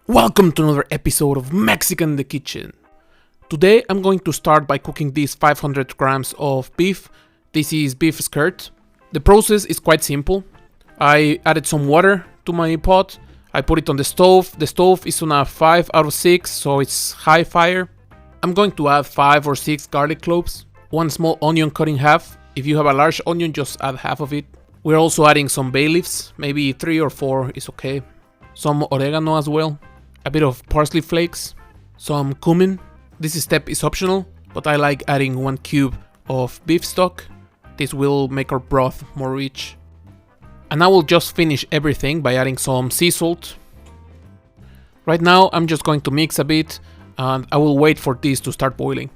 Welcome to another episode of Mexican in the Kitchen. Today I'm going to start by cooking these 500 grams of beef. This is beef skirt. The process is quite simple. I added some water to my pot. I put it on the stove. The stove is on a 5 out of 6, so it's high fire. I'm going to add 5 or 6 garlic cloves. 1 small onion cut in half. If you have a large onion, just add half of it. We're also adding some bay leaves. Maybe 3 or 4 is okay. Some oregano as well. A bit of parsley flakes. Some cumin. This step is optional, but I like adding 1 cube of beef stock. This will make our broth more rich. And I will just finish everything by adding some sea salt. Right now I'm just going to mix a bit and I will wait for this to start boiling.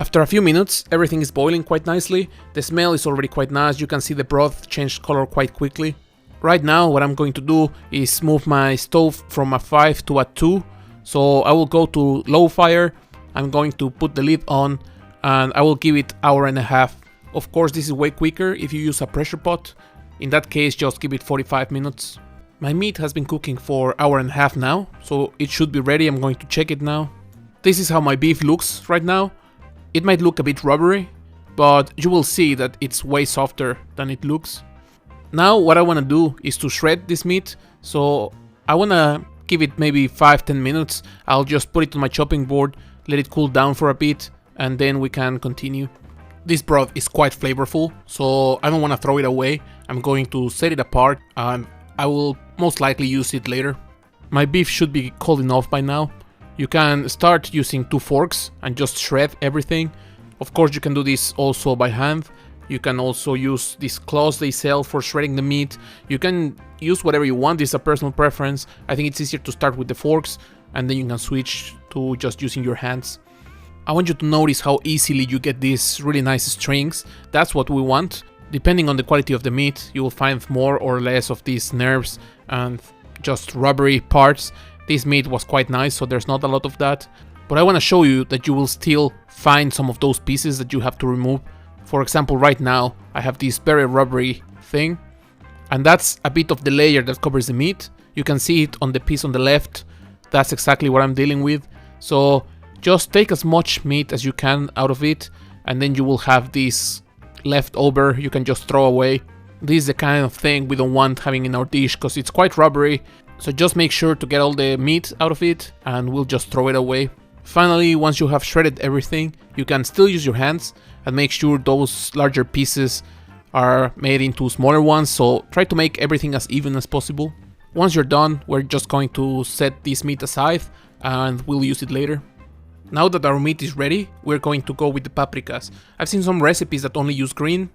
After a few minutes everything is boiling quite nicely. The smell is already quite nice. You can see the broth change color quite quickly. Right now what I'm going to do is move my stove from a 5 to a 2. So I will go to low fire. I'm going to put the lid on and I will give it hour and a half. Of course this is way quicker if you use a pressure pot. In that case just give it 45 minutes. My meat has been cooking for hour and a half now, so it should be ready. I'm going to check it now. This is how my beef looks right now. It might look a bit rubbery, but you will see that it's way softer than it looks. Now what I want to do is to shred this meat, so I want to give it maybe 5-10 minutes. I'll just put it on my chopping board, let it cool down for a bit, and then we can continue. This broth is quite flavorful, so I don't want to throw it away. I'm going to set it apart and I will most likely use it later. My beef should be cold enough by now. You can start using 2 forks and just shred everything. Of course you can do this also by hand. You can also use these claws they sell for shredding the meat. You can use whatever you want. This is a personal preference. I think it's easier to start with the forks and then you can switch to just using your hands. I want you to notice how easily you get these really nice strings. That's what we want. Depending on the quality of the meat, you will find more or less of these nerves and just rubbery parts. This meat was quite nice, so there's not a lot of that. But I want to show you that you will still find some of those pieces that you have to remove. For example, right now, I have this very rubbery thing. And that's a bit of the layer that covers the meat. You can see it on the piece on the left. That's exactly what I'm dealing with. So just take as much meat as you can out of it, and then you will have this left over you can just throw away. This is the kind of thing we don't want having in our dish because it's quite rubbery. So just make sure to get all the meat out of it and we'll just throw it away. Finally, once you have shredded everything, you can still use your hands and make sure those larger pieces are made into smaller ones. So try to make everything as even as possible. Once you're done, we're just going to set this meat aside and we'll use it later. Now that our meat is ready, we're going to go with the paprikas. I've seen some recipes that only use green,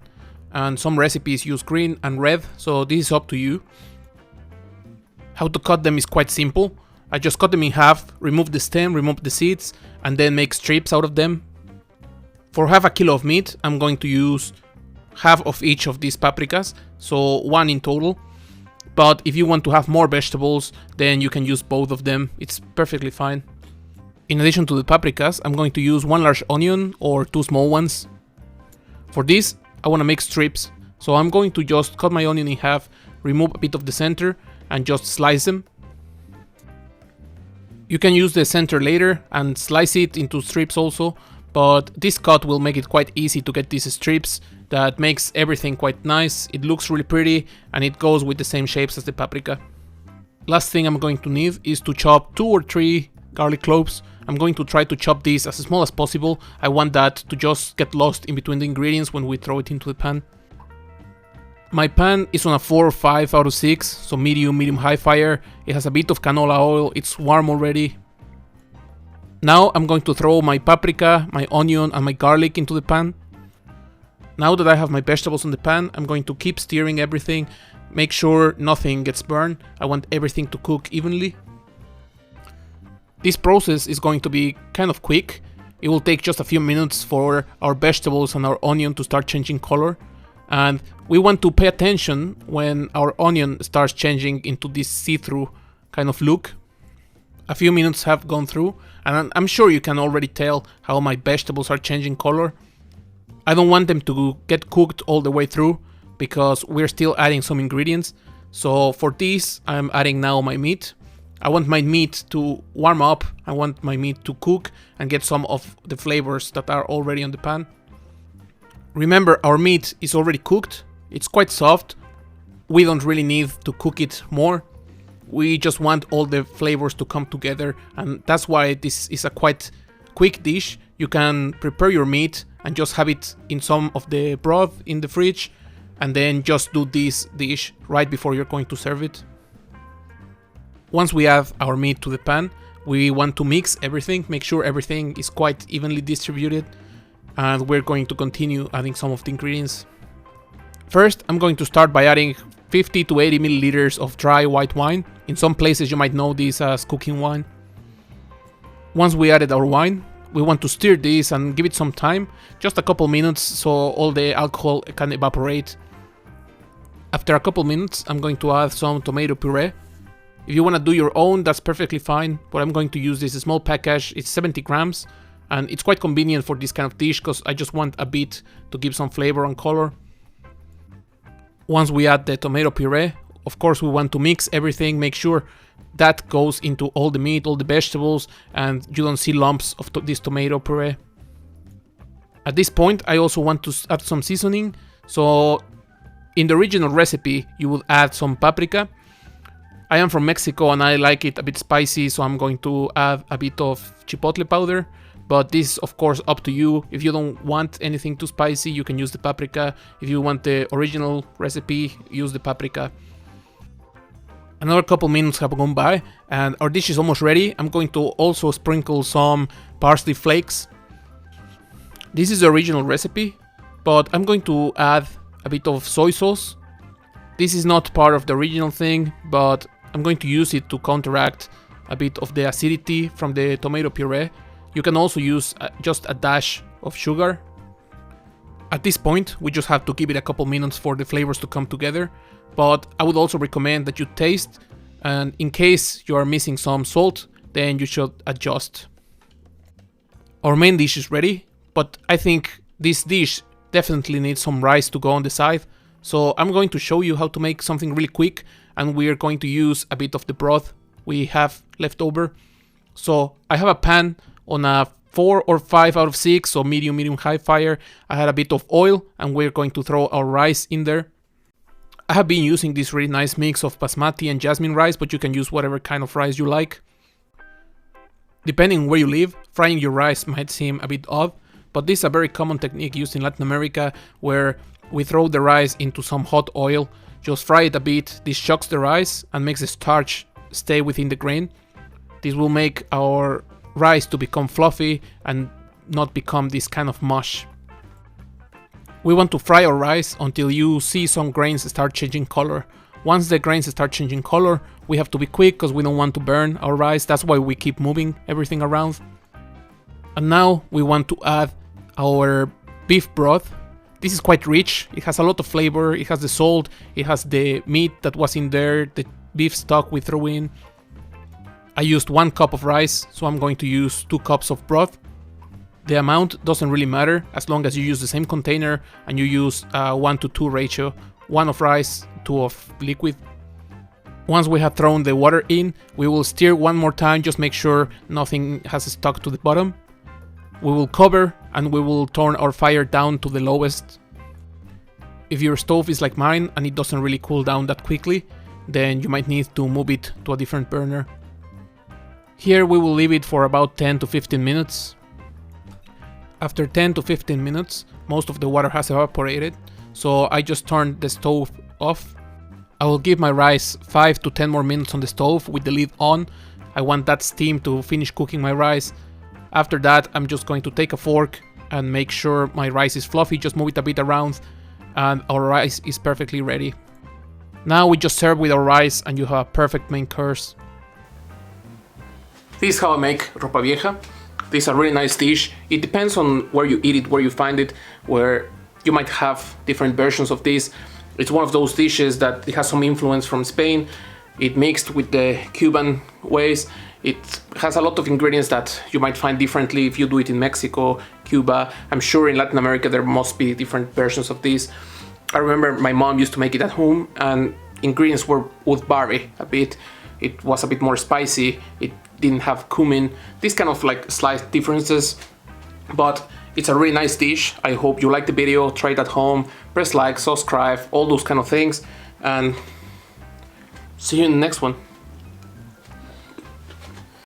and some recipes use green and red, so this is up to you. How to cut them is quite simple. I just cut them in half, remove the stem, remove the seeds, and then make strips out of them. For half a kilo of meat, I'm going to use half of each of these paprikas, so 1 in total. But if you want to have more vegetables, then you can use both of them. It's perfectly fine. In addition to the paprikas, I'm going to use 1 large onion or 2 small ones. For this, I want to make strips. So I'm going to just cut my onion in half, remove a bit of the center, and just slice them. You can use the center later and slice it into strips also, but this cut will make it quite easy to get these strips. That makes everything quite nice. It looks really pretty and it goes with the same shapes as the paprika. Last thing I'm going to need is to chop 2 or 3 garlic cloves. I'm going to try to chop these as small as possible. I want that to just get lost in between the ingredients when we throw it into the pan. My pan is on a 4 or 5 out of 6, so medium high fire. It has a bit of canola oil, it's warm already. Now I'm going to throw my paprika, my onion and my garlic into the pan. Now that I have my vegetables on the pan, I'm going to keep stirring everything. Make sure nothing gets burned. I want everything to cook evenly. This process is going to be kind of quick. It will take just a few minutes for our vegetables and our onion to start changing color. And we want to pay attention when our onion starts changing into this see-through kind of look. A few minutes have gone through and I'm sure you can already tell how my vegetables are changing color. I don't want them to get cooked all the way through because we're still adding some ingredients. So for this, I'm adding now my meat. I want my meat to warm up, I want my meat to cook and get some of the flavors that are already on the pan. Remember, our meat is already cooked, it's quite soft, we don't really need to cook it more. We just want all the flavors to come together, and that's why this is a quite quick dish. You can prepare your meat and just have it in some of the broth in the fridge, and then just do this dish right before you're going to serve it. Once we add our meat to the pan, we want to mix everything, make sure everything is quite evenly distributed, and we're going to continue adding some of the ingredients. First, I'm going to start by adding 50 to 80 milliliters of dry white wine. In some places you might know this as cooking wine. Once we added our wine, we want to stir this and give it some time, just a couple minutes, so all the alcohol can evaporate. After a couple minutes, I'm going to add some tomato puree. If you want to do your own, that's perfectly fine, but I'm going to use this small package. It's 70 grams, and it's quite convenient for this kind of dish because I just want a bit to give some flavor and color. Once we add the tomato puree, of course we want to mix everything, make sure that goes into all the meat, all the vegetables, and you don't see lumps of this tomato puree. At this point, I also want to add some seasoning. So in the original recipe, you would add some paprika. I am from Mexico and I like it a bit spicy, so I'm going to add a bit of chipotle powder. But this is of course up to you. If you don't want anything too spicy, you can use the paprika. If you want the original recipe, use the paprika. Another couple minutes have gone by and our dish is almost ready. I'm going to also sprinkle some parsley flakes. This is the original recipe, but I'm going to add a bit of soy sauce. This is not part of the original thing, but I'm going to use it to counteract a bit of the acidity from the tomato puree. You can also use just a dash of sugar. At this point, we just have to give it a couple minutes for the flavors to come together. But I would also recommend that you taste, and in case you are missing some salt, then you should adjust. Our main dish is ready, but I think this dish definitely needs some rice to go on the side. So I'm going to show you how to make something really quick, and we are going to use a bit of the broth we have left over. So I have a pan on a 4 or 5 out of 6, so medium high fire. I had a bit of oil and we're going to throw our rice in there. I have been using this really nice mix of basmati and jasmine rice, but you can use whatever kind of rice you like. Depending where you live, frying your rice might seem a bit odd, but this is a very common technique used in Latin America where we throw the rice into some hot oil, just fry it a bit. This shocks the rice and makes the starch stay within the grain. This will make our rice to become fluffy and not become this kind of mush. We want to fry our rice until you see some grains start changing color. Once the grains start changing color, we have to be quick because we don't want to burn our rice. That's why we keep moving everything around. And now we want to add our beef broth. This is quite rich. It has a lot of flavor. It has the salt. It has the meat that was in there, the beef stock we threw in. I used 1 cup of rice, so I'm going to use 2 cups of broth. The amount doesn't really matter as long as you use the same container and you use a 1:2 ratio, 1 of rice, 2 of liquid. Once we have thrown the water in, we will stir one more time, just make sure nothing has stuck to the bottom. We will cover and we will turn our fire down to the lowest. If your stove is like mine and it doesn't really cool down that quickly, then you might need to move it to a different burner. Here we will leave it for about 10 to 15 minutes. After 10 to 15 minutes, most of the water has evaporated, so I just turned the stove off. I will give my rice 5 to 10 more minutes on the stove with the lid on. I want that steam to finish cooking my rice. After that, I'm just going to take a fork and make sure my rice is fluffy, just move it a bit around, and our rice is perfectly ready. Now we just serve with our rice and you have a perfect main course. This is how I make Ropa Vieja. This is a really nice dish. It depends on where you eat it, where you find it, where you might have different versions of this. It's one of those dishes that it has some influence from Spain. It mixed with the Cuban ways. It has a lot of ingredients that you might find differently if you do it in Mexico, Cuba. I'm sure in Latin America there must be different versions of this. I remember my mom used to make it at home and ingredients would vary a bit. it was a bit more spicy, it didn't have cumin, these kind of like slight differences, but it's a really nice dish. I hope you like the video, try it at home, press like, subscribe, all those kind of things, and see you in the next one.